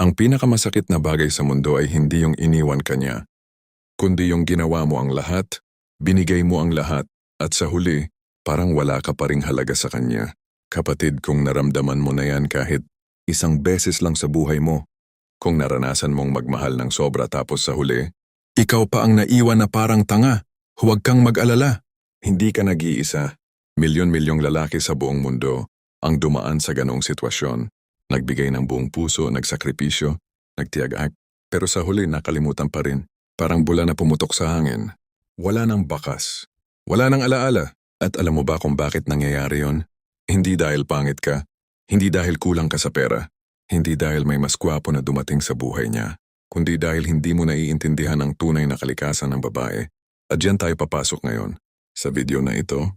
Ang pinakamasakit na bagay sa mundo ay hindi yung iniwan ka niya, kundi yung ginawa mo ang lahat, binigay mo ang lahat, at sa huli, parang wala ka pa ring halaga sa kanya. Kapatid, kung naramdaman mo na yan kahit isang beses lang sa buhay mo, kung naranasan mong magmahal ng sobra tapos sa huli, ikaw pa ang naiwan na parang tanga, huwag kang mag-alala. Hindi ka nag-iisa. Milyon-milyong lalaki sa buong mundo ang dumaan sa ganong sitwasyon. Nagbigay ng buong puso, nagsakripisyo, nagtiyaga, pero sa huli nakalimutan pa rin. Parang bula na pumutok sa hangin. Wala nang bakas. Wala nang alaala. At alam mo ba kung bakit nangyayari yon? Hindi dahil pangit ka. Hindi dahil kulang ka sa pera. Hindi dahil may mas gwapo na dumating sa buhay niya. Kundi dahil hindi mo naiintindihan ang tunay na kalikasan ng babae. At diyan tayo papasok ngayon. Sa video na ito,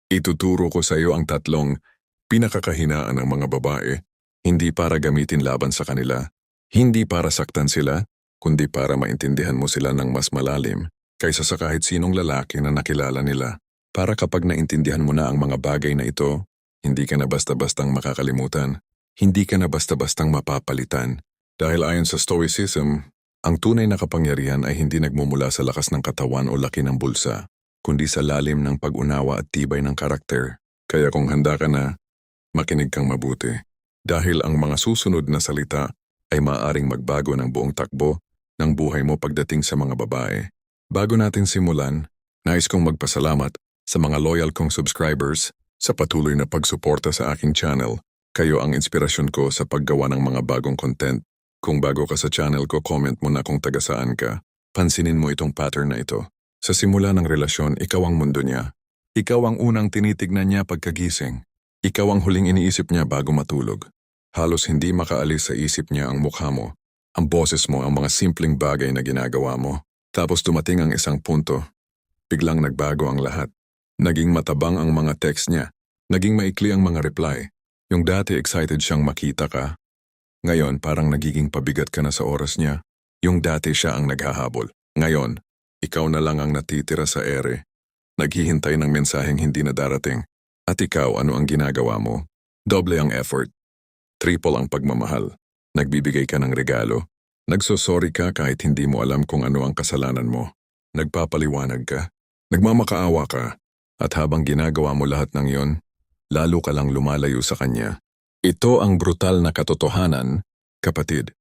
ituturo ko sa iyo ang tatlong pinakakahinaan ng mga babae. Hindi para gamitin laban sa kanila. Hindi para saktan sila, kundi para maintindihan mo sila ng mas malalim kaysa sa kahit sinong lalaki na nakilala nila. Para kapag naintindihan mo na ang mga bagay na ito, hindi ka na basta-bastang makakalimutan. Hindi ka na basta-bastang mapapalitan. Dahil ayon sa Stoicism, ang tunay na kapangyarihan ay hindi nagmumula sa lakas ng katawan o laki ng bulsa, kundi sa lalim ng pag-unawa at tibay ng karakter. Kaya kung handa ka na, makinig kang mabuti. Dahil ang mga susunod na salita ay maaaring magbago ng buong takbo ng buhay mo pagdating sa mga babae. Bago natin simulan, nais kong magpasalamat sa mga loyal kong subscribers sa patuloy na pagsuporta sa aking channel. Kayo ang inspirasyon ko sa paggawa ng mga bagong content. Kung bago ka sa channel ko, comment mo na kung taga saan ka. Pansinin mo itong pattern na ito. Sa simula ng relasyon, ikaw ang mundo niya. Ikaw ang unang tinitignan niya pagkagising. Ikaw ang huling iniisip niya bago matulog. Halos hindi makaalis sa isip niya ang mukha mo, ang boses mo, ang mga simpleng bagay na ginagawa mo. Tapos dumating ang isang punto. Biglang nagbago ang lahat. Naging matabang ang mga text niya. Naging maikli ang mga reply. Yung dati excited siyang makita ka, ngayon parang nagiging pabigat ka na sa oras niya. Yung dati siya ang naghahabol. Ngayon, ikaw na lang ang natitira sa ere. Naghihintay ng mensaheng hindi na darating. At ikaw, ano ang ginagawa mo? Doble ang effort. Triple ang pagmamahal. Nagbibigay ka ng regalo. Nagsosorry ka kahit hindi mo alam kung ano ang kasalanan mo. Nagpapaliwanag ka. Nagmamakaawa ka. At habang ginagawa mo lahat ng yon, lalo ka lang lumalayo sa kanya. Ito ang brutal na katotohanan, kapatid.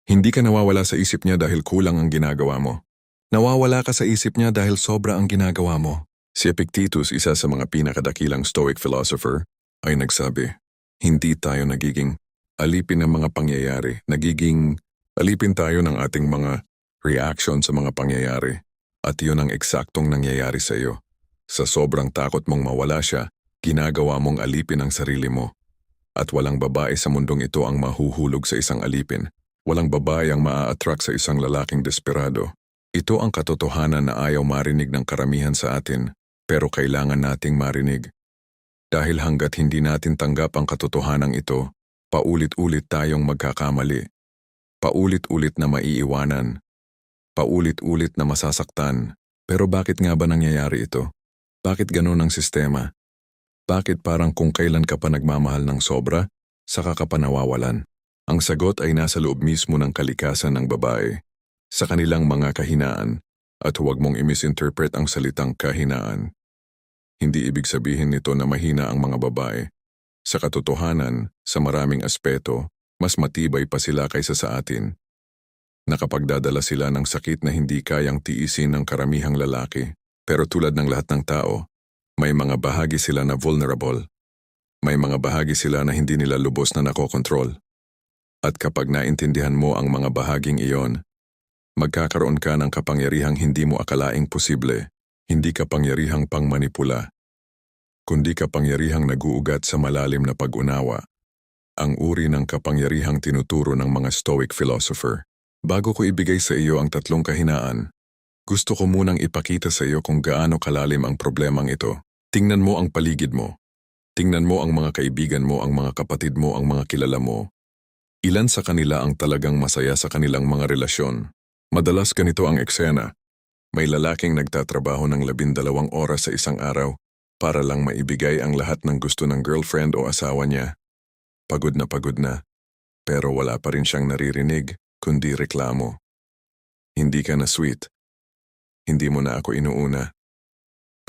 Hindi ka nawawala sa isip niya dahil kulang ang ginagawa mo. Nawawala ka sa isip niya dahil sobra ang ginagawa mo. Si Epictetus, isa sa mga pinakadakilang Stoic philosopher, ay nagsabi, hindi tayo nagiging alipin ng mga pangyayari, nagiging alipin tayo ng ating mga reaction sa mga pangyayari. At yun ang eksaktong nangyayari sa iyo. Sa sobrang takot mong mawala siya, ginagawa mong alipin ang sarili mo. At walang babae sa mundong ito ang mahuhulog sa isang alipin. Walang babae ang maa-attract sa isang lalaking desperado. Ito ang katotohanan na ayaw marinig ng karamihan sa atin, pero kailangan nating marinig. Dahil hanggat hindi natin tanggap ang katotohanan ito, paulit-ulit tayong magkakamali. Paulit-ulit na maiiwanan. Paulit-ulit na masasaktan. Pero bakit nga ba nangyayari ito? Bakit ganun ang sistema? Bakit parang kung kailan ka pa nagmamahal ng sobra, saka ka pa nawawalan? Ang sagot ay nasa loob mismo ng kalikasan ng babae, sa kanilang mga kahinaan, at huwag mong i-misinterpret ang salitang kahinaan. Hindi ibig sabihin nito na mahina ang mga babae. Sa katotohanan, sa maraming aspeto, mas matibay pa sila kaysa sa atin. Nakapagdadala sila ng sakit na hindi kayang tiisin ng karamihang lalaki. Pero tulad ng lahat ng tao, may mga bahagi sila na vulnerable. May mga bahagi sila na hindi nila lubos na nakokontrol. At kapag naintindihan mo ang mga bahaging iyon, magkakaroon ka ng kapangyarihang hindi mo akalaing posible. Hindi kapangyarihang pangmanipula, kundi kapangyarihang naguugat sa malalim na pag-unawa. Ang uri ng kapangyarihang tinuturo ng mga Stoic philosopher. Bago ko ibigay sa iyo ang tatlong kahinaan, gusto ko munang ipakita sa iyo kung gaano kalalim ang problemang ito. Tingnan mo ang paligid mo. Tingnan mo ang mga kaibigan mo, ang mga kapatid mo, ang mga kilala mo. Ilan sa kanila ang talagang masaya sa kanilang mga relasyon? Madalas ganito ang eksena. May lalaking nagtatrabaho ng 12 oras sa isang araw para lang maibigay ang lahat ng gusto ng girlfriend o asawa niya. Pagod na pagod na. pero wala pa rin siyang naririnig, kundi reklamo. Hindi ka na sweet. Hindi mo na ako inuuna.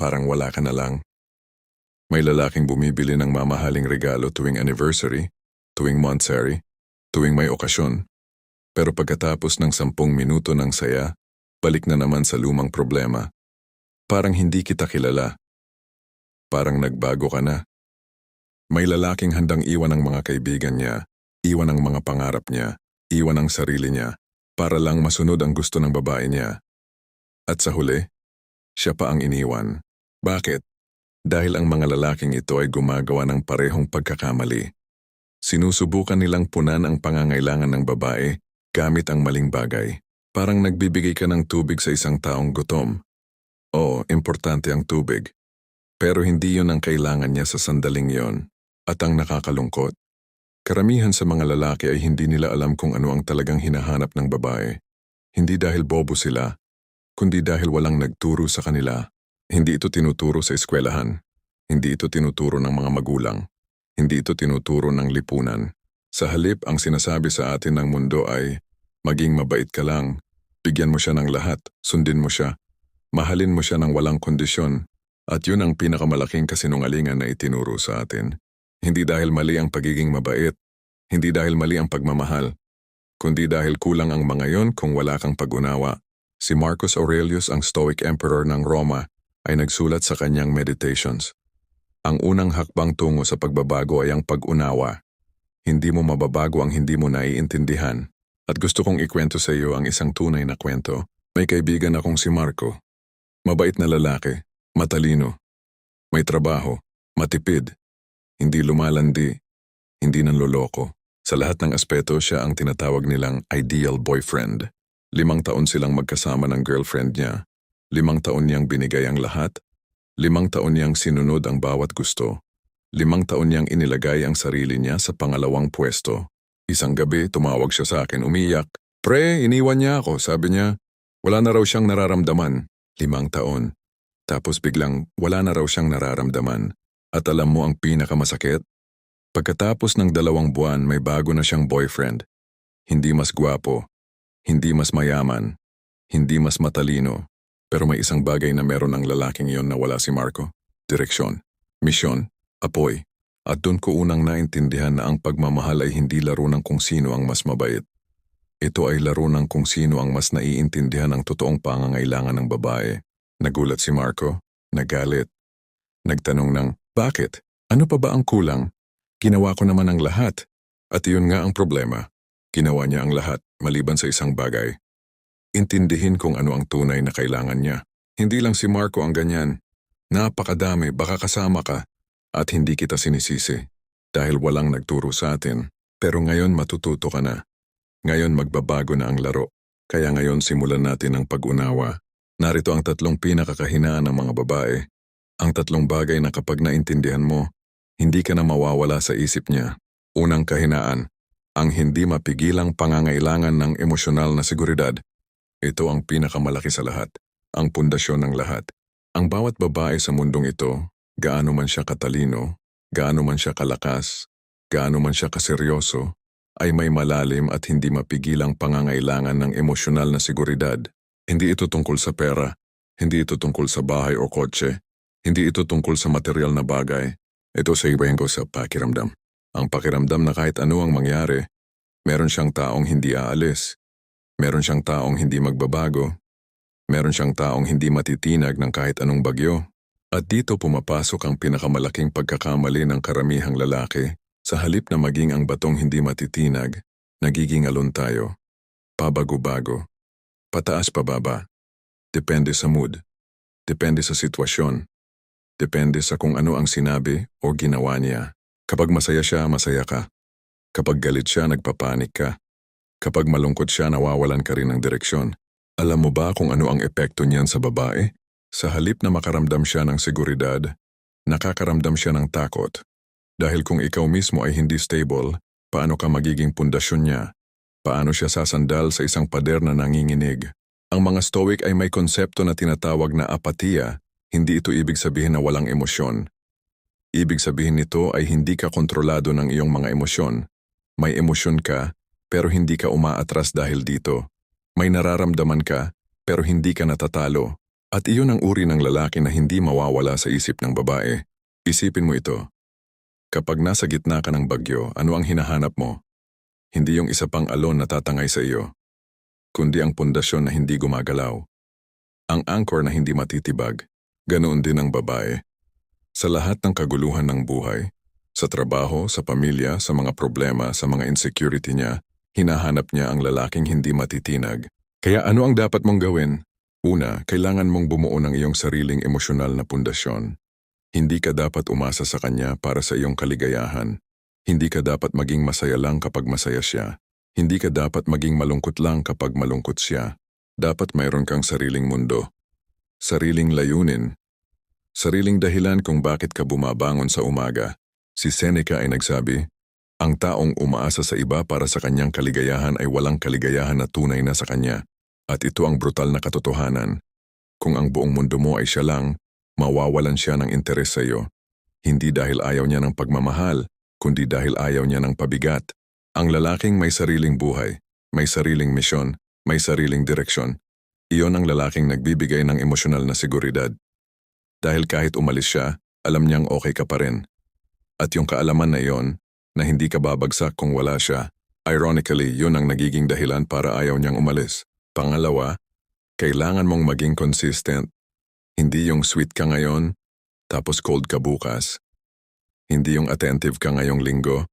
Parang wala ka na lang. May lalaking bumibili ng mamahaling regalo tuwing anniversary, tuwing monthsary, tuwing may okasyon. Pero pagkatapos ng 10 minuto ng saya, balik na naman sa lumang problema. Parang hindi kita kilala. Parang nagbago ka na. May lalaking handang iwan ang mga kaibigan niya, iwan ang mga pangarap niya, iwan ang sarili niya, para lang masunod ang gusto ng babae niya. At sa huli, siya pa ang iniwan. Bakit? Dahil ang mga lalaking ito ay gumagawa ng parehong pagkakamali. Sinusubukan nilang punan ang pangangailangan ng babae gamit ang maling bagay. Parang nagbibigay ka ng tubig sa isang taong gutom. Oo, importante ang tubig. Pero hindi yon ang kailangan niya sa sandaling yon. At ang nakakalungkot, karamihan sa mga lalaki ay hindi nila alam kung ano ang talagang hinahanap ng babae. Hindi dahil bobo sila, kundi dahil walang nagturo sa kanila. Hindi ito tinuturo sa eskwelahan. Hindi ito tinuturo ng mga magulang. Hindi ito tinuturo ng lipunan. Sa halip, ang sinasabi sa atin ng mundo ay, maging mabait ka lang, bigyan mo siya ng lahat, sundin mo siya, mahalin mo siya ng walang kondisyon, at yun ang pinakamalaking kasinungalingan na itinuro sa atin. Hindi dahil mali ang pagiging mabait, hindi dahil mali ang pagmamahal, kundi dahil kulang ang mga yon kung wala kang pag-unawa. Si Marcus Aurelius, ang Stoic Emperor ng Roma, ay nagsulat sa kanyang Meditations. Ang unang hakbang tungo sa pagbabago ay ang pag-unawa. Hindi mo mababago ang hindi mo naiintindihan. At gusto kong ikwento sa iyo ang isang tunay na kwento. May kaibigan akong si Marco. Mabait na lalaki, matalino, may trabaho, matipid, hindi lumalandi, hindi nanloloko. Sa lahat ng aspeto siya ang tinatawag nilang ideal boyfriend. 5 taon silang magkasama ng girlfriend niya. 5 taon niyang binigay ang lahat. 5 taon niyang sinunod ang bawat gusto. 5 taon niyang inilagay ang sarili niya sa pangalawang pwesto. Isang gabi, tumawag siya sa akin umiyak. Pre, iniwan niya ako, sabi niya. Wala na raw siyang nararamdaman. 5 taon. Tapos biglang wala na raw siyang nararamdaman. At alam mo ang pinakamasakit? Pagkatapos ng 2 buwan, may bago na siyang boyfriend. Hindi mas gwapo, hindi mas mayaman, hindi mas matalino. Pero may isang bagay na meron ang lalaking iyon na wala si Marco. Direksyon, misyon, apoy. At doon ko unang naintindihan na ang pagmamahal ay hindi laro ng kung sino ang mas mabait. Ito ay laro ng kung sino ang mas naiintindihan ang totoong pangangailangan ng babae. Nagulat si Marco, nagalit. Nagtanong ng, bakit? Ano pa ba ang kulang? Ginawa ko naman ang lahat. At iyon nga ang problema. Ginawa niya ang lahat, maliban sa isang bagay. Intindihin kung ano ang tunay na kailangan niya. Hindi lang si Marco ang ganyan. Napakadami, baka kasama ka. At hindi kita sinisisi. Dahil walang nagturo sa atin. Pero ngayon matututo ka na. Ngayon magbabago na ang laro. Kaya ngayon simulan natin ang pag-unawa. Narito ang 3 pinakakahinaan ng mga babae. Ang 3 bagay na kapag naintindihan mo, hindi ka na mawawala sa isip niya. Unang kahinaan, ang hindi mapigilang pangangailangan ng emosyonal na seguridad. Ito ang pinakamalaki sa lahat, ang pundasyon ng lahat. Ang bawat babae sa mundong ito, gaano man siya katalino, gaano man siya kalakas, gaano man siya kaseryoso, ay may malalim at hindi mapigilang pangangailangan ng emosyonal na seguridad. Hindi ito tungkol sa pera, hindi ito tungkol sa bahay o kotse, hindi ito tungkol sa material na bagay. Ito sa ibahin ko sa pakiramdam. Ang pakiramdam na kahit ano ang mangyari, meron siyang taong hindi aalis, meron siyang taong hindi magbabago, meron siyang taong hindi matitinag ng kahit anong bagyo. At dito pumapasok ang pinakamalaking pagkakamali ng karamihang lalaki. Sa halip na maging ang batong hindi matitinag, nagiging alon tayo. Pabago-bago. Pataas pababa. Depende sa mood. Depende sa sitwasyon. Depende sa kung ano ang sinabi o ginawa niya. Kapag masaya siya, masaya ka. Kapag galit siya, nagpapanik ka. Kapag malungkot siya, nawawalan ka rin ng direksyon. Alam mo ba kung ano ang epekto niyan sa babae? Sa halip na makaramdam siya ng seguridad, nakakaramdam siya ng takot. Dahil kung ikaw mismo ay hindi stable, paano ka magiging pundasyon niya? Paano siya sasandal sa isang pader na nanginginig? Ang mga Stoic ay may konsepto na tinatawag na apatiya. Hindi ito ibig sabihin na walang emosyon. Ibig sabihin nito ay hindi ka kontrolado ng iyong mga emosyon. May emosyon ka, pero hindi ka umaatras dahil dito. May nararamdaman ka, pero hindi ka natatalo. At iyon ang uri ng lalaki na hindi mawawala sa isip ng babae. Isipin mo ito. Kapag nasa gitna ka ng bagyo, ano ang hinahanap mo? Hindi yung isa pang alon na tatangay sa iyo, kundi ang pundasyon na hindi gumagalaw. Ang anchor na hindi matitibag. Ganoon din ang babae. Sa lahat ng kaguluhan ng buhay, sa trabaho, sa pamilya, sa mga problema, sa mga insecurity niya, hinahanap niya ang lalaking hindi matitinag. Kaya ano ang dapat mong gawin? Una, kailangan mong bumuo ng iyong sariling emosyonal na pundasyon. Hindi ka dapat umasa sa kanya para sa iyong kaligayahan. Hindi ka dapat maging masaya lang kapag masaya siya. Hindi ka dapat maging malungkot lang kapag malungkot siya. Dapat mayroon kang sariling mundo. Sariling layunin. Sariling dahilan kung bakit ka bumabangon sa umaga. Si Seneca ay nagsabi, ang taong umaasa sa iba para sa kanyang kaligayahan ay walang kaligayahan na tunay na sa kanya. At ito ang brutal na katotohanan. Kung ang buong mundo mo ay siya lang, mawawalan siya ng interes sa iyo. Hindi dahil ayaw niya ng pagmamahal, kundi dahil ayaw niya ng pabigat. Ang lalaking may sariling buhay, may sariling misyon, may sariling direksyon. Iyon ang lalaking nagbibigay ng emosyonal na seguridad. Dahil kahit umalis siya, alam niyang okay ka pa rin. At yung kaalaman na iyon, na hindi ka babagsak kung wala siya, ironically, yun ang nagiging dahilan para ayaw niyang umalis. Pangalawa, kailangan mong maging consistent. Hindi yung sweet ka ngayon, tapos cold ka bukas. Hindi yung attentive ka ngayong linggo,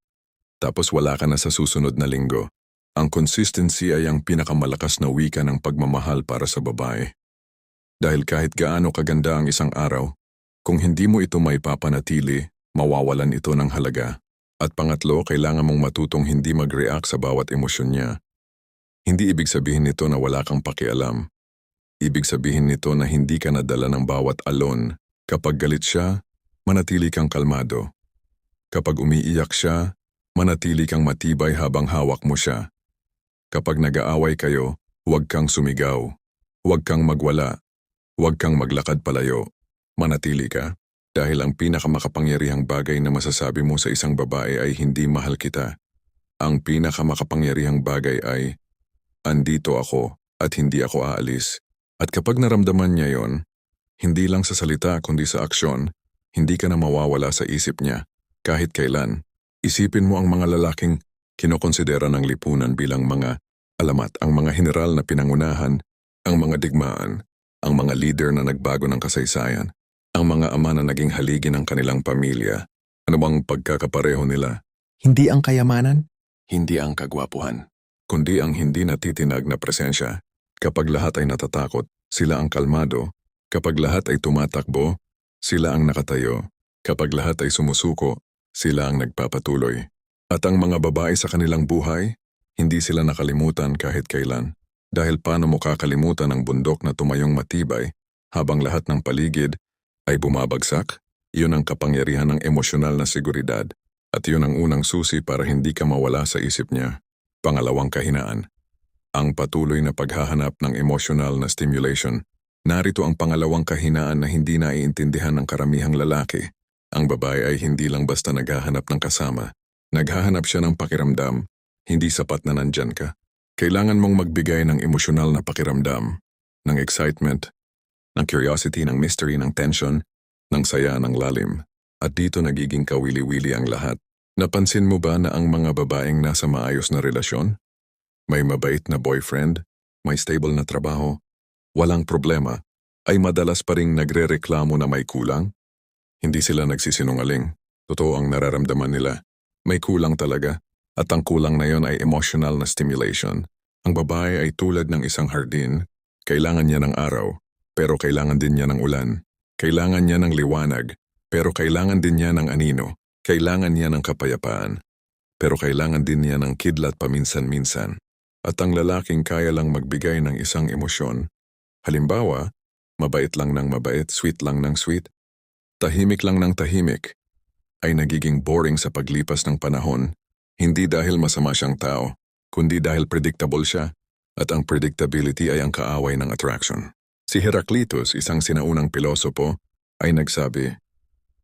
tapos wala ka na sa susunod na linggo. Ang consistency ay ang pinakamalakas na wika ng pagmamahal para sa babae. Dahil kahit gaano kaganda ang isang araw, kung hindi mo ito may papanatili, mawawalan ito ng halaga. At pangatlo, kailangan mong matutong hindi mag-react sa bawat emosyon niya. Hindi ibig sabihin nito na wala kang pakialam. Ibig sabihin nito na hindi ka nadala ng bawat alon. Kapag galit siya, manatili kang kalmado. Kapag umiiyak siya, manatili kang matibay habang hawak mo siya. Kapag nag-aaway kayo, huwag kang sumigaw. Huwag kang magwala. Huwag kang maglakad palayo. Manatili ka. Dahil ang pinakamakapangyarihang bagay na masasabi mo sa isang babae ay hindi mahal kita. Ang pinakamakapangyarihang bagay ay, andito ako at hindi ako aalis. At kapag naramdaman niya yon, hindi lang sa salita kundi sa aksyon, hindi ka na mawawala sa isip niya. Kahit kailan, isipin mo ang mga lalaking kinokonsidera ng lipunan bilang mga alamat, ang mga general na pinangunahan, ang mga digmaan, ang mga leader na nagbago ng kasaysayan, ang mga ama na naging haligi ng kanilang pamilya. Ano bang pagkakapareho nila? Hindi ang kayamanan? Hindi ang kagwapuhan, kundi ang hindi natitinag na presensya. Kapag lahat ay natatakot, sila ang kalmado. Kapag lahat ay tumatakbo, sila ang nakatayo. Kapag lahat ay sumusuko, sila ang nagpapatuloy. At ang mga babae sa kanilang buhay, hindi sila nakalimutan kahit kailan. Dahil paano mo kakalimutan ang bundok na tumayong matibay habang lahat ng paligid ay bumabagsak? Iyon ang kapangyarihan ng emosyonal na seguridad. At iyon ang unang susi para hindi ka mawala sa isip niya. Pangalawang kahinaan. Ang patuloy na paghahanap ng emosyonal na stimulation. Narito ang pangalawang kahinaan na hindi naiintindihan ng karamihang lalaki. Ang babae ay hindi lang basta naghahanap ng kasama. Naghahanap siya ng pakiramdam, hindi sapat na nandyan ka. Kailangan mong magbigay ng emosyonal na pakiramdam, ng excitement, ng curiosity, ng mystery, ng tension, ng saya, ng lalim. At dito nagiging kawili-wili ang lahat. Napansin mo ba na ang mga babaeng nasa maayos na relasyon? May mabait na boyfriend, may stable na trabaho, walang problema, ay madalas pa ring nagre-reklamo na may kulang? Hindi sila nagsisinungaling. Totoo ang nararamdaman nila. May kulang talaga, at ang kulang na yon ay emotional na stimulation. Ang babae ay tulad ng isang hardin. Kailangan niya ng araw, pero kailangan din niya ng ulan. Kailangan niya ng liwanag, pero kailangan din niya ng anino. Kailangan niya ng kapayapaan, pero kailangan din niya ng kidlat paminsan-minsan. At ang lalaking kaya lang magbigay ng isang emosyon. Halimbawa, mabait lang ng mabait, sweet lang ng sweet, tahimik lang ng tahimik, ay nagiging boring sa paglipas ng panahon, hindi dahil masama siyang tao, kundi dahil predictable siya, at ang predictability ay ang kaaway ng attraction. Si Heraclitus, isang sinaunang pilosopo, ay nagsabi,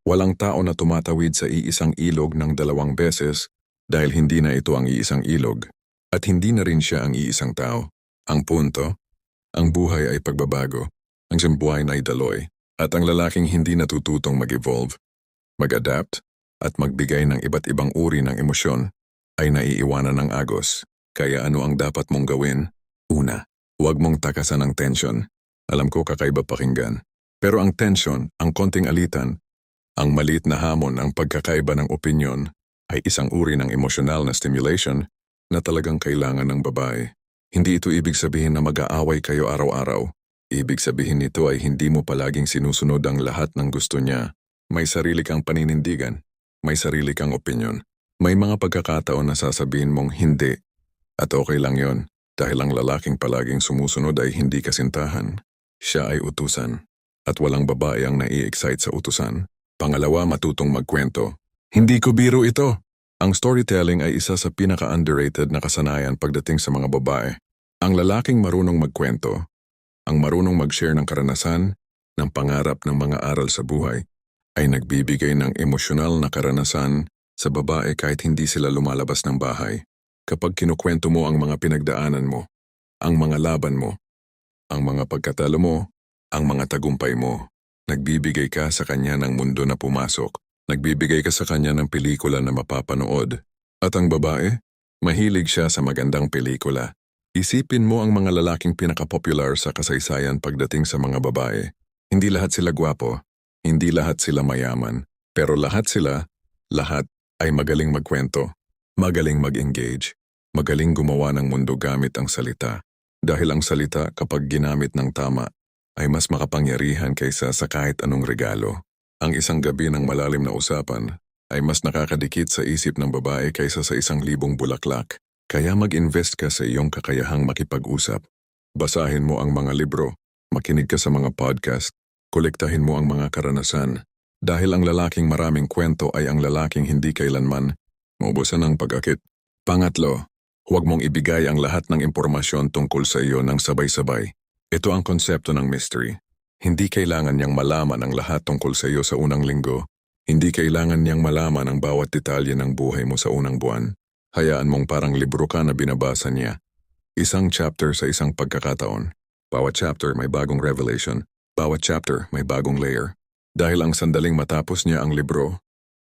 walang tao na tumatawid sa iisang ilog ng 2 beses Dahil hindi na ito ang iisang ilog. At hindi na rin siya ang iisang tao. Ang punto, ang buhay ay pagbabago. Ang simbuhay ay daloy. At ang lalaking hindi natututong mag-evolve, mag-adapt, at magbigay ng iba't ibang uri ng emosyon ay naiiwanan ng agos. Kaya ano ang dapat mong gawin? Una, huwag mong takasan ang tension. Alam ko kakaiba pakinggan. Pero ang tension, ang konting alitan, ang maliit na hamon, ang pagkakaiba ng opinyon ay isang uri ng emosyonal na stimulation na talagang kailangan ng babae. Hindi ito ibig sabihin na mag-aaway kayo araw-araw. Ibig sabihin nito ay hindi mo palaging sinusunod ang lahat ng gusto niya. May sarili kang paninindigan. May sarili kang opinyon. May mga pagkakataon na sasabihin mong hindi. At okay lang yon, dahil ang lalaking palaging sumusunod ay hindi kasintahan. Siya ay utusan. At walang babae ang nai-excite sa utusan. Pangalawa, matutong magkwento. Hindi ko biro ito. Ang storytelling ay isa sa pinaka-underrated na kasanayan pagdating sa mga babae. Ang lalaking marunong magkwento, ang marunong mag-share ng karanasan, ng pangarap ng mga aral sa buhay, ay nagbibigay ng emosyonal na karanasan sa babae kahit hindi sila lumalabas ng bahay. Kapag kinukwento mo ang mga pinagdaanan mo, ang mga laban mo, ang mga pagkatalo mo, ang mga tagumpay mo, nagbibigay ka sa kanya ng mundo na pumasok, nagbibigay ka sa kanya ng pelikula na mapapanood. At ang babae, mahilig siya sa magandang pelikula. Isipin mo ang mga lalaking pinaka-popular sa kasaysayan pagdating sa mga babae. Hindi lahat sila gwapo, hindi lahat sila mayaman, pero lahat ay magaling magkwento, magaling mag-engage, magaling gumawa ng mundo gamit ang salita. Dahil ang salita kapag ginamit ng tama ay mas makapangyarihan kaysa sa kahit anong regalo. Ang isang gabi ng malalim na usapan ay mas nakakadikit sa isip ng babae kaysa sa 1,000 bulaklak. Kaya mag-invest ka sa iyong kakayahang makipag-usap. Basahin mo ang mga libro, makinig ka sa mga podcast, kolektahin mo ang mga karanasan. Dahil ang lalaking maraming kwento ay ang lalaking hindi kailanman maubusan ng pag-akit. Pangatlo, huwag mong ibigay ang lahat ng impormasyon tungkol sa iyo ng sabay-sabay. Ito ang konsepto ng mystery. Hindi kailangan niyang malaman ang lahat tungkol sa iyo sa unang linggo. Hindi kailangan niyang malaman ang bawat detalye ng buhay mo sa unang buwan. Hayaan mong parang libro ka na binabasa niya. Isang chapter sa isang pagkakataon. Bawat chapter may bagong revelation. Bawat chapter may bagong layer. Dahil ang sandaling matapos niya ang libro,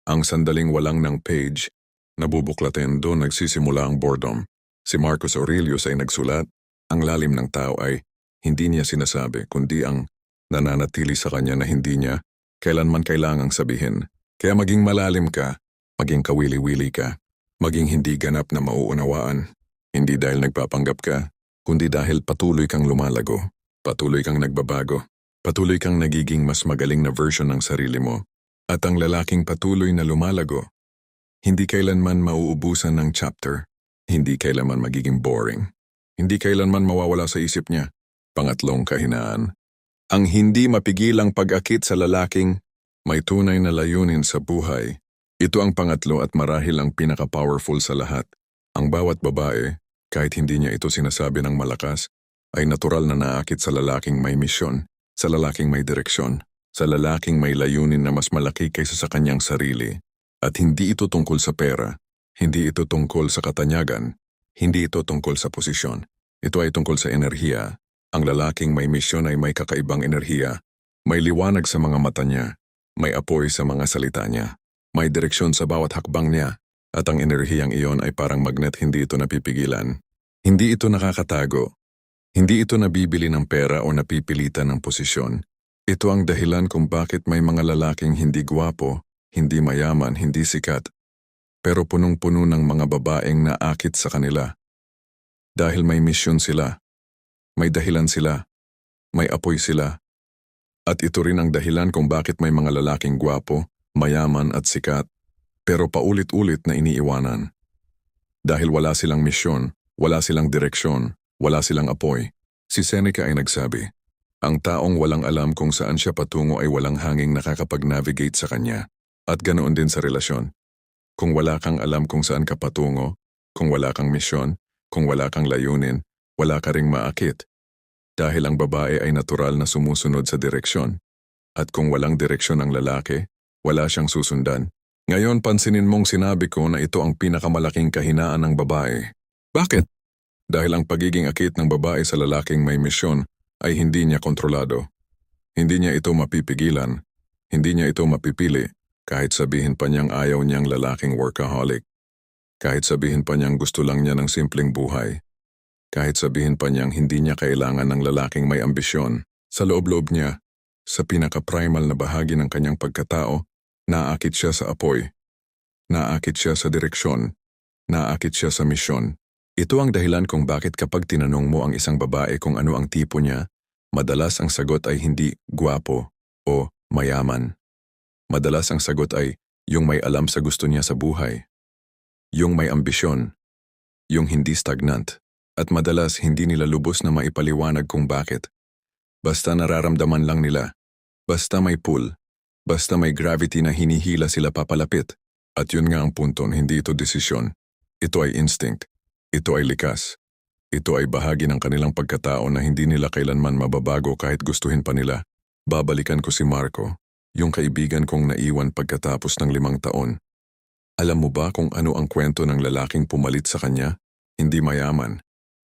ang sandaling walang ng page, nabubuklatin doon nagsisimula ang boredom. Si Marcus Aurelius ay nagsulat, ang lalim ng tao ay hindi niya sinasabi kundi ang nananatili sa kanya na hindi niya kailanman kailangang sabihin. Kaya maging malalim ka, maging kawili-wili ka. Maging hindi ganap na mauunawaan, hindi dahil nagpapanggap ka, kundi dahil patuloy kang lumalago, patuloy kang nagbabago, patuloy kang nagiging mas magaling na version ng sarili mo. At ang lalaking patuloy na lumalago, hindi kailanman mauubusan ng chapter, hindi kailanman magiging boring, hindi kailanman mawawala sa isip niya. Pangatlong kahinaan, ang hindi mapigilang pag-akit sa lalaking may tunay na layunin sa buhay. Ito ang pangatlo at marahil ang pinaka-powerful sa lahat. Ang bawat babae, kahit hindi niya ito sinasabi ng malakas, ay natural na naakit sa lalaking may misyon, sa lalaking may direksyon, sa lalaking may layunin na mas malaki kaysa sa kanyang sarili. At hindi ito tungkol sa pera, hindi ito tungkol sa katanyagan, hindi ito tungkol sa posisyon. Ito ay tungkol sa enerhiya. Ang lalaking may misyon ay may kakaibang enerhiya, may liwanag sa mga mata niya, may apoy sa mga salita niya. May direksyon sa bawat hakbang niya, at ang enerhiyang iyon ay parang magnet, hindi ito napipigilan. Hindi ito nakakatago. Hindi ito nabibili ng pera o napipilitan ng posisyon. Ito ang dahilan kung bakit may mga lalaking hindi gwapo, hindi mayaman, hindi sikat, pero punong-puno ng mga babaeng naakit sa kanila. Dahil may misyon sila, may dahilan sila, may apoy sila. At ito rin ang dahilan kung bakit may mga lalaking gwapo, mayaman at sikat, pero paulit-ulit na iniiwanan. Dahil wala silang misyon, wala silang direksyon, wala silang apoy. Si Seneca ay nagsabi, ang taong walang alam kung saan siya patungo ay walang hanging nakakapag-navigate sa kanya. At ganoon din sa relasyon. Kung wala kang alam kung saan ka patungo, kung wala kang misyon, kung wala kang layunin, wala ka ring maakit. Dahil ang babae ay natural na sumusunod sa direksyon. At kung walang direksyon ang lalaki, wala siyang susundan. Ngayon pansinin mong sinabi ko na ito ang pinakamalaking kahinaan ng babae. Bakit? Dahil ang pagiging akit ng babae sa lalaking may misyon ay hindi niya kontrolado. Hindi niya ito mapipigilan. Hindi niya ito mapipili kahit sabihin pa niyang ayaw niyang lalaking workaholic. Kahit sabihin pa niyang gusto lang niya ng simpleng buhay. Kahit sabihin pa niyang hindi niya kailangan ng lalaking may ambisyon. Sa loob-loob niya, sa pinaka-primal na bahagi ng kanyang pagkatao, naakit siya sa apoy. Naakit siya sa direksyon. Naakit siya sa misyon. Ito ang dahilan kung bakit kapag tinanong mo ang isang babae kung ano ang tipo niya, madalas ang sagot ay hindi gwapo o mayaman. Madalas ang sagot ay yung may alam sa gusto niya sa buhay. Yung may ambisyon. Yung hindi stagnant. At madalas hindi nila lubos na maipaliwanag kung bakit. Basta nararamdaman lang nila. Basta may pull. Basta may gravity na hinihila sila papalapit. At yun nga ang punto, hindi ito desisyon. Ito ay instinct. Ito ay likas. Ito ay bahagi ng kanilang pagkatao na hindi nila kailanman mababago kahit gustuhin pa nila. Babalikan ko si Marco, yung kaibigan kong naiwan pagkatapos ng 5 taon. Alam mo ba kung ano ang kwento ng lalaking pumalit sa kanya? Hindi mayaman.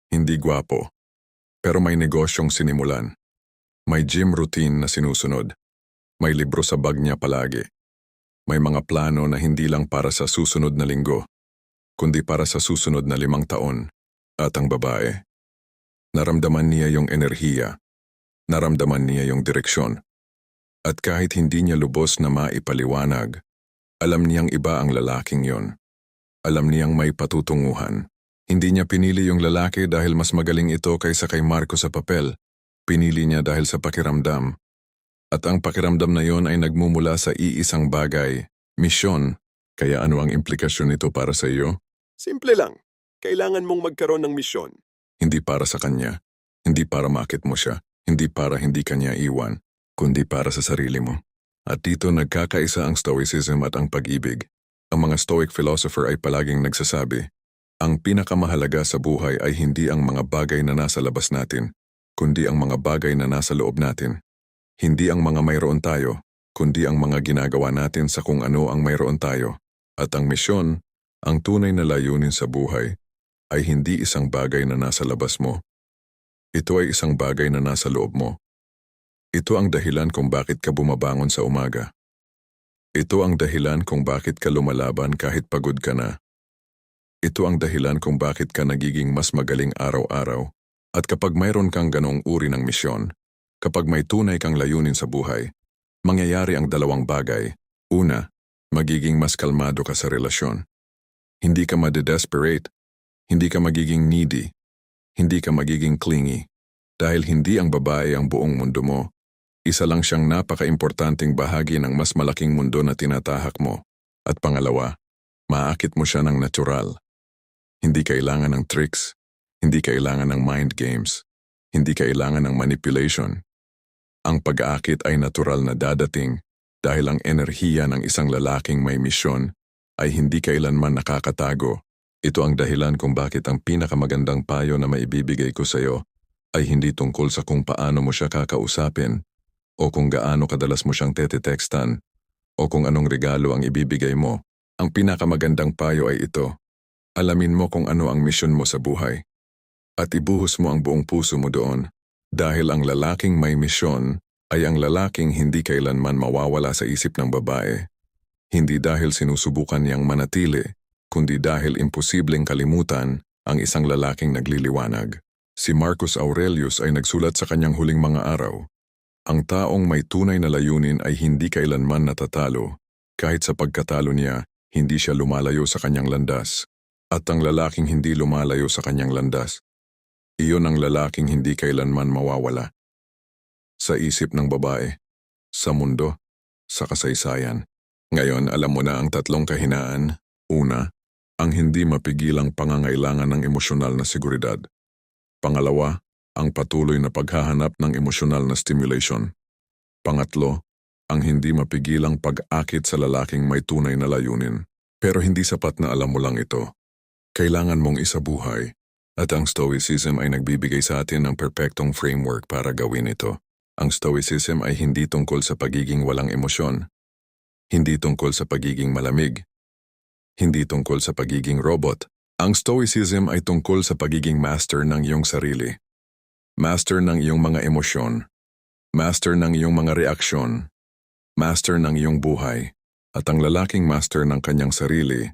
Hindi gwapo. Pero may negosyong sinimulan. May gym routine na sinusunod. May libro sa bag niya palagi. May mga plano na hindi lang para sa susunod na linggo, kundi para sa susunod na 5 taon. At ang babae. Naramdaman niya yung enerhiya. Naramdaman niya yung direksyon. At kahit hindi niya lubos na maipaliwanag, alam niyang iba ang lalaking yon. Alam niyang may patutunguhan. Hindi niya pinili yung lalaki dahil mas magaling ito kaysa kay Marco sa papel. Pinili niya dahil sa pakiramdam. At ang pakiramdam na yon ay nagmumula sa iisang bagay, misyon. Kaya ano ang implikasyon nito para sa iyo? Simple lang. Kailangan mong magkaroon ng misyon. Hindi para sa kanya. Hindi para makit mo siya. Hindi para hindi kanya iwan. Kundi para sa sarili mo. At dito nagkakaisa ang Stoicism at ang pag-ibig. Ang mga Stoic philosopher ay palaging nagsasabi, ang pinakamahalaga sa buhay ay hindi ang mga bagay na nasa labas natin, kundi ang mga bagay na nasa loob natin. Hindi ang mga mayroon tayo, kundi ang mga ginagawa natin sa kung ano ang mayroon tayo. At ang misyon, ang tunay na layunin sa buhay, ay hindi isang bagay na nasa labas mo. Ito ay isang bagay na nasa loob mo. Ito ang dahilan kung bakit ka bumabangon sa umaga. Ito ang dahilan kung bakit ka lumalaban kahit pagod ka na. Ito ang dahilan kung bakit ka nagiging mas magaling araw-araw. At kapag mayroon kang ganong uri ng misyon, kapag may tunay kang layunin sa buhay, mangyayari ang 2 bagay. Una, magiging mas kalmado ka sa relasyon. Hindi ka madedesperate. Hindi ka magiging needy. Hindi ka magiging clingy. Dahil hindi ang babae ang buong mundo mo. Isa lang siyang napaka-importanting bahagi ng mas malaking mundo na tinatahak mo. At pangalawa, maakit mo siya ng natural. Hindi kailangan ng tricks. Hindi kailangan ng mind games. Hindi kailangan ng manipulation. Ang pag-aakit ay natural na dadating dahil ang enerhiya ng isang lalaking may misyon ay hindi kailanman nakakatago. Ito ang dahilan kung bakit ang pinakamagandang payo na maibibigay ko sa iyo ay hindi tungkol sa kung paano mo siya kakausapin o kung gaano kadalas mo siyang tetetextan o kung anong regalo ang ibibigay mo. Ang pinakamagandang payo ay ito. Alamin mo kung ano ang misyon mo sa buhay at ibuhos mo ang buong puso mo doon dahil ang lalaking may misyon ay ang lalaking hindi kailanman mawawala sa isip ng babae. Hindi dahil sinusubukan niyang manatili, kundi dahil imposibleng kalimutan ang isang lalaking nagliliwanag. Si Marcus Aurelius ay nagsulat sa kanyang huling mga araw. Ang taong may tunay na layunin ay hindi kailanman natatalo. Kahit sa pagkatalo niya, hindi siya lumalayo sa kanyang landas. At ang lalaking hindi lumalayo sa kanyang landas, iyon ang lalaking hindi kailanman mawawala. Sa isip ng babae, sa mundo, sa kasaysayan. Ngayon, alam mo na ang 3 kahinaan. Una, ang hindi mapigilang pangangailangan ng emosyonal na seguridad. Pangalawa, ang patuloy na paghahanap ng emosyonal na stimulation. Pangatlo, ang hindi mapigilang pag-akit sa lalaking may tunay na layunin. Pero hindi sapat na alam mo lang ito. Kailangan mong isabuhay, at ang Stoicism ay nagbibigay sa atin ng perpektong framework para gawin ito. Ang Stoicism ay hindi tungkol sa pagiging walang emosyon. Hindi tungkol sa pagiging malamig. Hindi tungkol sa pagiging robot. Ang Stoicism ay tungkol sa pagiging master ng iyong sarili. Master ng iyong mga emosyon. Master ng iyong mga reaksyon. Master ng iyong buhay. At ang lalaking master ng kanyang sarili,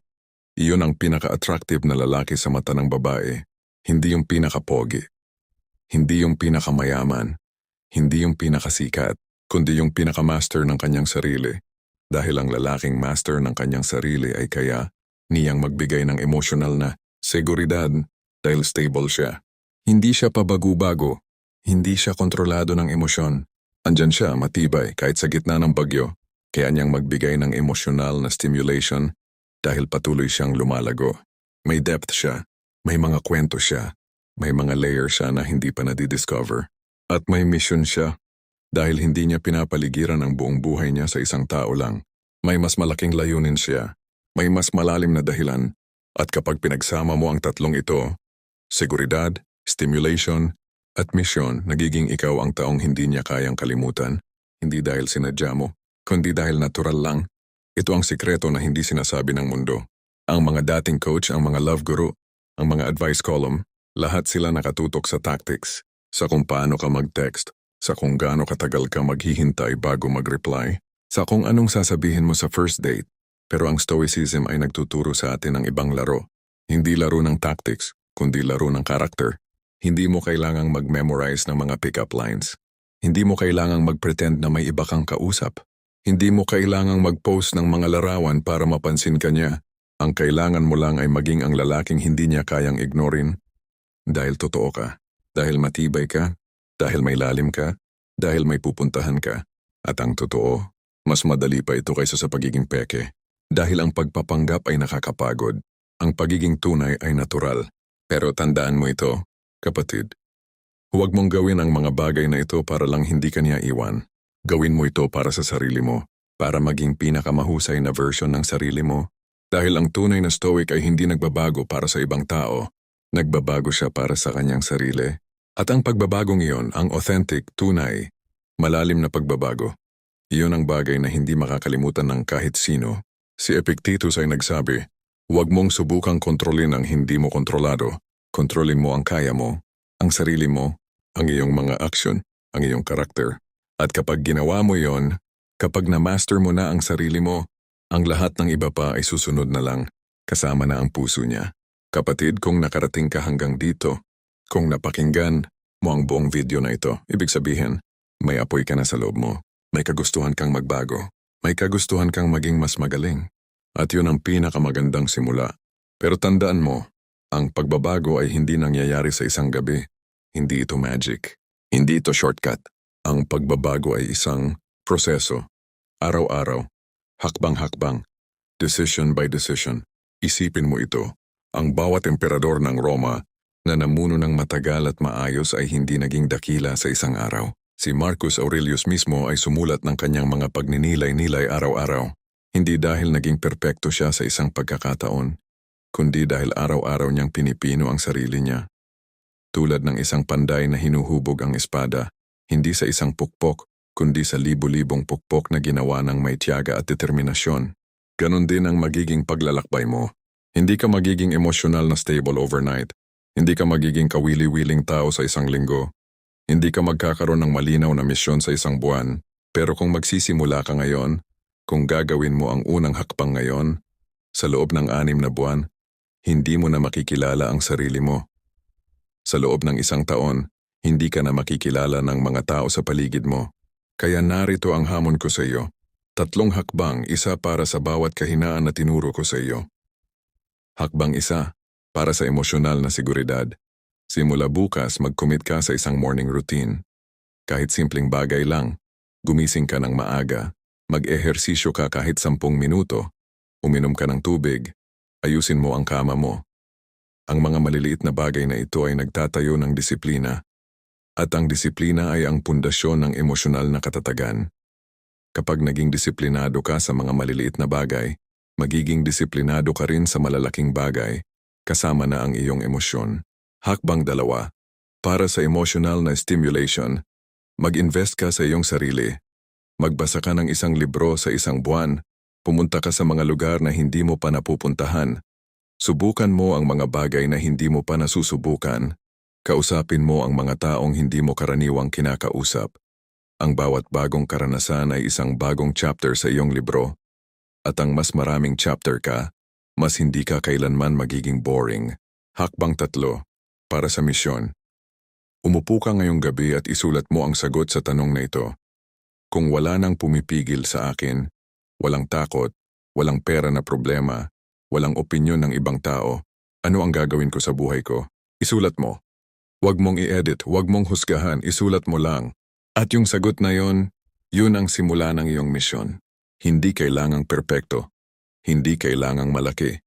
iyon ang pinaka-attractive na lalaki sa mata ng babae. Hindi yung pinaka-pogi. Hindi yung pinakamayaman. Hindi yung pinakasikat, kundi yung pinaka-master ng kanyang sarili. Dahil ang lalaking master ng kanyang sarili ay kaya niyang magbigay ng emosyonal na seguridad dahil stable siya. Hindi siya pabago-bago. Hindi siya kontrolado ng emosyon. Andyan siya matibay kahit sa gitna ng bagyo. Kaya niyang magbigay ng emosyonal na stimulation dahil patuloy siyang lumalago. May depth siya. May mga kwento siya. May mga layer siya na hindi pa nadidiscover. At may mission siya dahil hindi niya pinapaligiran ang buong buhay niya sa isang tao lang. May mas malaking layunin siya. May mas malalim na dahilan. At kapag pinagsama mo ang tatlong ito, seguridad, stimulation, at mission, nagiging ikaw ang taong hindi niya kayang kalimutan. Hindi dahil sinadya mo, kundi dahil natural lang. Ito ang sikreto na hindi sinasabi ng mundo. Ang mga dating coach, ang mga love guru, ang mga advice column, lahat sila nakatutok sa tactics, sa kung paano ka mag-text, sa kung gaano katagal ka maghihintay bago mag-reply, sa kung anong sasabihin mo sa first date. Pero ang Stoicism ay nagtuturo sa atin ng ibang laro. Hindi laro ng tactics, kundi laro ng character. Hindi mo kailangang mag-memorize ng mga pick-up lines. Hindi mo kailangang mag-pretend na may iba kang kausap. Hindi mo kailangang mag-post ng mga larawan para mapansin ka niya. Ang kailangan mo lang ay maging ang lalaking hindi niya kayang ignorin. Dahil totoo ka. Dahil matibay ka. Dahil may lalim ka. Dahil may pupuntahan ka. At ang totoo, mas madali pa ito kaysa sa pagiging peke. Dahil ang pagpapanggap ay nakakapagod. Ang pagiging tunay ay natural. Pero tandaan mo ito, kapatid. Huwag mong gawin ang mga bagay na ito para lang hindi ka niya iwan. Gawin mo ito para sa sarili mo, para maging pinakamahusay na version ng sarili mo. Dahil ang tunay na stoic ay hindi nagbabago para sa ibang tao, nagbabago siya para sa kanyang sarili. At ang pagbabagong iyon, ang authentic, tunay, malalim na pagbabago. Iyon ang bagay na hindi makakalimutan ng kahit sino. Si Epictetus ay nagsabi, huwag mong subukang kontrolin ang hindi mo kontrolado. Kontrolin mo ang kaya mo, ang sarili mo, ang iyong mga aksyon, ang iyong karakter. At kapag ginawa mo yon, kapag na-master mo na ang sarili mo, ang lahat ng iba pa ay susunod na lang, kasama na ang puso niya. Kapatid, kung nakarating ka hanggang dito, kung napakinggan mo ang buong video na ito, ibig sabihin, may apoy ka na sa loob mo. May kagustuhan kang magbago. May kagustuhan kang maging mas magaling. At yun ang pinakamagandang simula. Pero tandaan mo, ang pagbabago ay hindi nangyayari sa isang gabi. Hindi ito magic. Hindi ito shortcut. Ang pagbabago ay isang proseso. Araw-araw. Hakbang-hakbang. Decision by decision. Isipin mo ito. Ang bawat emperador ng Roma na namuno ng matagal at maayos ay hindi naging dakila sa isang araw. Si Marcus Aurelius mismo ay sumulat ng kanyang mga pagninilay-nilay araw-araw. Hindi dahil naging perpekto siya sa isang pagkakataon, kundi dahil araw-araw niyang pinipino ang sarili niya. Tulad ng isang panday na hinuhubog ang espada, hindi sa isang pukpok, kundi sa libu-libong pukpok na ginawa ng may tiyaga at determinasyon. Ganon din ang magiging paglalakbay mo. Hindi ka magiging emosyonal na stable overnight. Hindi ka magiging kawili-wiling tao sa isang linggo. Hindi ka magkakaroon ng malinaw na misyon sa isang buwan. Pero kung magsisimula ka ngayon, kung gagawin mo ang unang hakbang ngayon, sa loob ng 6 na buwan, hindi mo na makikilala ang sarili mo. Sa loob ng 1 taon, hindi ka na makikilala ng mga tao sa paligid mo. Kaya narito ang hamon ko sa iyo. 3 hakbang, isa para sa bawat kahinaan na tinuro ko sa iyo. Hakbang 1, para sa emosyonal na seguridad. Simula bukas, mag-commit ka sa isang morning routine. Kahit simpleng bagay lang, gumising ka ng maaga, mag-ehersisyo ka kahit 10 minuto, uminom ka ng tubig, ayusin mo ang kama mo. Ang mga maliliit na bagay na ito ay nagtatayo ng disiplina. At ang disiplina ay ang pundasyon ng emosyonal na katatagan. Kapag naging disiplinado ka sa mga maliliit na bagay, magiging disiplinado ka rin sa malalaking bagay, kasama na ang iyong emosyon. Hakbang 2, para sa emotional na stimulation, mag-invest ka sa iyong sarili. Magbasa ka ng 1 libro sa 1 buwan, Pumunta ka sa mga lugar na hindi mo pa napupuntahan. Subukan mo ang mga bagay na hindi mo pa nasusubukan. Kausapin mo ang mga taong hindi mo karaniwang kinakausap. Ang bawat bagong karanasan ay isang bagong chapter sa iyong libro. At ang mas maraming chapter ka, mas hindi ka kailanman magiging boring. Hakbang 3. Para sa misyon. Umupo ka ngayong gabi at isulat mo ang sagot sa tanong na ito. Kung wala nang pumipigil sa akin, walang takot, walang pera na problema, walang opinyon ng ibang tao, ano ang gagawin ko sa buhay ko? Isulat mo. Huwag mong i-edit, huwag mong husgahan, isulat mo lang. At yung sagot na yon, yun ang simula ng iyong misyon. Hindi kailangang perpekto. Hindi kailangang malaki.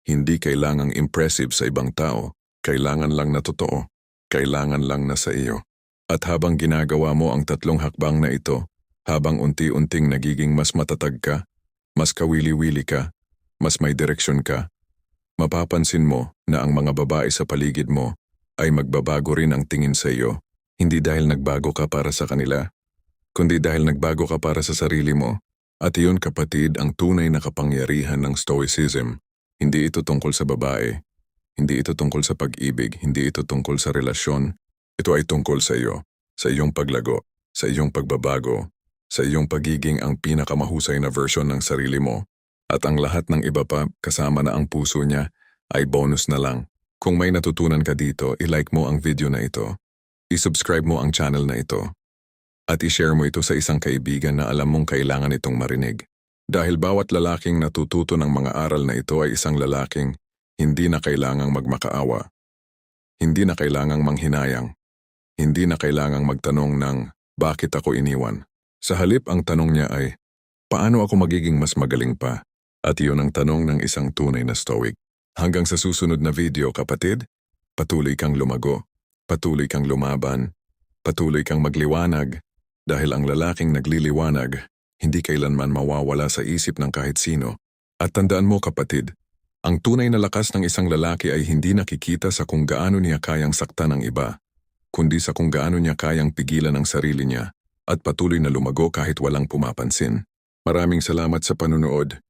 Hindi kailangang impressive sa ibang tao. Kailangan lang na totoo. Kailangan lang na sa iyo. At habang ginagawa mo ang 3 hakbang na ito, habang unti-unting nagiging mas matatag ka, mas kawili-wili ka, mas may direksyon ka, mapapansin mo na ang mga babae sa paligid mo ay magbabago rin ang tingin sa iyo, hindi dahil nagbago ka para sa kanila, kundi dahil nagbago ka para sa sarili mo. At iyon kapatid ang tunay na kapangyarihan ng Stoicism. Hindi ito tungkol sa babae. Hindi ito tungkol sa pag-ibig, hindi ito tungkol sa relasyon. Ito ay tungkol sa iyo, sa iyong paglago, sa iyong pagbabago, sa iyong pagiging ang pinakamahusay na version ng sarili mo. At ang lahat ng iba pa, kasama na ang puso niya, ay bonus na lang. Kung may natutunan ka dito, i-like mo ang video na ito. I-subscribe mo ang channel na ito. At i-share mo ito sa isang kaibigan na alam mong kailangan itong marinig. Dahil bawat lalaking natututo ng mga aral na ito ay isang lalaking hindi na kailangang magmakaawa. Hindi na kailangang manghinayang. Hindi na kailangang magtanong ng, bakit ako iniwan? Sa halip ang tanong niya ay, paano ako magiging mas magaling pa? At iyon ang tanong ng isang tunay na stoic. Hanggang sa susunod na video kapatid, patuloy kang lumago, patuloy kang lumaban, patuloy kang magliwanag, dahil ang lalaking nagliliwanag, hindi kailanman mawawala sa isip ng kahit sino. At tandaan mo kapatid, ang tunay na lakas ng isang lalaki ay hindi nakikita sa kung gaano niya kayang saktan ng iba, kundi sa kung gaano niya kayang pigilan ang sarili niya at patuloy na lumago kahit walang pumapansin. Maraming salamat sa panunood.